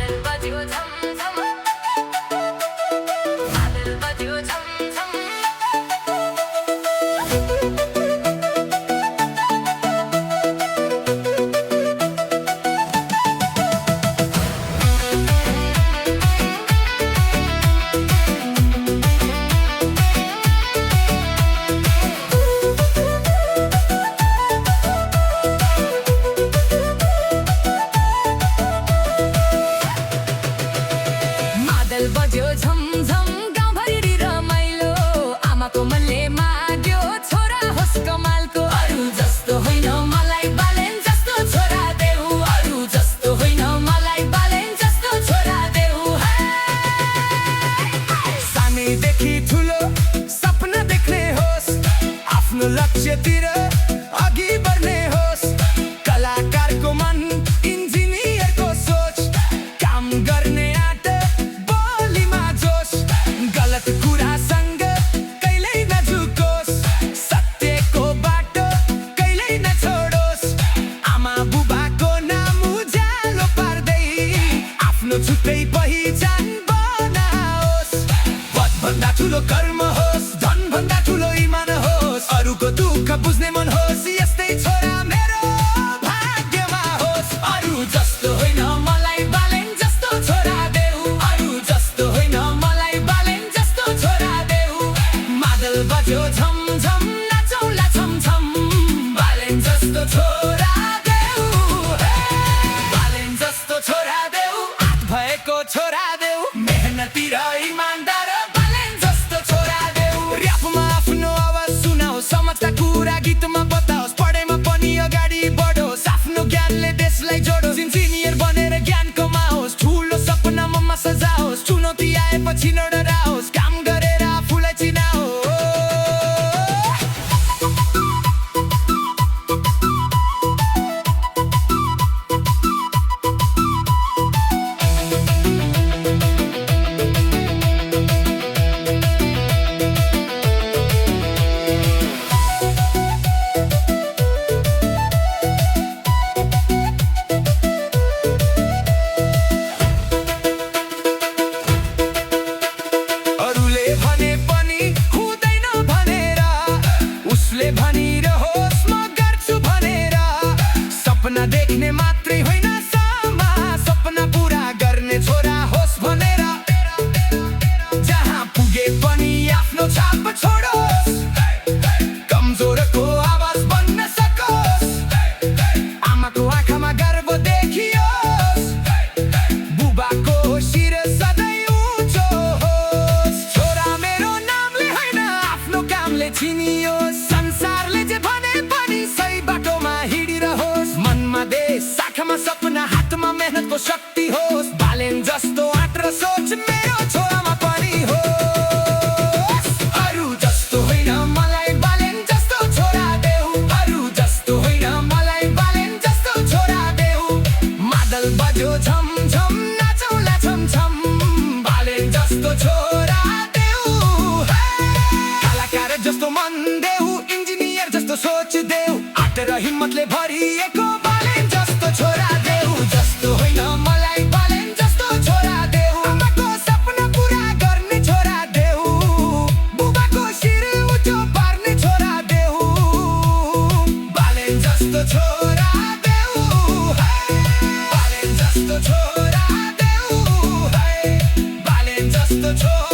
मादल बज्यो झम झम, मादल बज्यो झम झम। मादल बज्यो झमझम गाउँभरि रमाइलो, आमाको मनले माग्यो छोरा होस् कमालको। अरू जस्तो होइन मलाई बालेन जस्तो छोरा देऊ, अरू जस्तो होइन मलाई बालेन जस्तो छोरा देऊ। सानैदेखि ठुलो सपना देख्ने होस्, आफ्नो लक्ष्यतिर अघि बढ्ने होस्। कलाकारको मन इन्जिनियरको सोच, काम गर्ने आँट बोलीमा जोस। गलत कुरासँग कहिल्यै नझुकोस्, सत्यको बाटो कहिल्यै नछोडोस्। आमा बुबाको नाम उज्यालो पार्दै आफ्नो छुट्टै पहिचान बनाओस्। पदभन्दा ठुलो कर्म होस्, धनभन्दा ठुलो इमान होस्, अरूको दुःख बुझ्ने मन होस्, यस्तै छोरा मेरो भाग्यमा होस्। अरू जस्तो होइन मलाई बालेन जस्तो छोरा देऊ, अरू जस्तो होइन मलाई बालेन जस्तो छोरा देऊ। मादल बज्यो झमझम नाचौँला छमछम, बालेन जस्तो छोरा देऊ, बालेन जस्तो छोरा देऊ। हात भएको छोरा देऊ, मेहनती र इमानदार बालेन जस्तो छोरा देऊ। र्यापमा आफ्नो आवाज सुनाओस्, समाजका कुरा गीतमा बताओस्, पढाइमा पनि अगाडि बढोस्, आफ्नो ज्ञानले देशलाई जोडोस्। इन्जिनियर बनेर ज्ञान कमाओस्, ठुलो सपनामा सजाओस्, चुनौती आएपछि नडराओस्, काम गरेर आफूलाई चिनाओस्। अरूले भने पनि हुँदैन भनेर उसले भनिरहोस् म गर्छु भनेर। सपना देख्ने मात्रै होइन समा, सपना पुरा गर्ने छोरा होस् भनेर। जहाँ पुगे पनि आफ्नो छाप छोडोस्, कमजोरको आवाज बन्न सकोस्। आमाको आँखामा गर्व देखियोस्, बुबाको शिर सधैँ उँचो होस्। छोरा मेरो नामले होइन आफ्नो कामले चिनियोस्, संसारले जे भने पनि सही बाटोमा हिँडिरहोस्। मनमा देश, शाखामा सपना, हातमा मेहनतको शक्ति होस्। बालेन जस्तो आँट र सोच मेरो छोरामा पनि होस्। अरू जस्तो होइन मलाई बालेन जस्तो छोरा देऊ, अरू जस्तो होइन मलाई बालेन जस्तो छोरा देऊ। मादल बज्यो झमझम नाचौँला छमछम, बालेन जस्तो छोरा देऊ। कलाकार जस्तो मन देऊ, इन्जिनियर जस्तो सोच देऊ, आँट र हिम्मतले भरिएको बालेन जस्तो छोरा देऊ। जस्तो होइन मलाई बालेन जस्तो छोरा देऊ, आमाको सपना पुरा गर्ने छोरा देऊ, बुबाको शिर उँचो पार्ने छोरा देऊ। बालेन जस्तो छोरा देऊ, बालेन जस्तो छोरा देऊ, बालेन जस्तो छोरा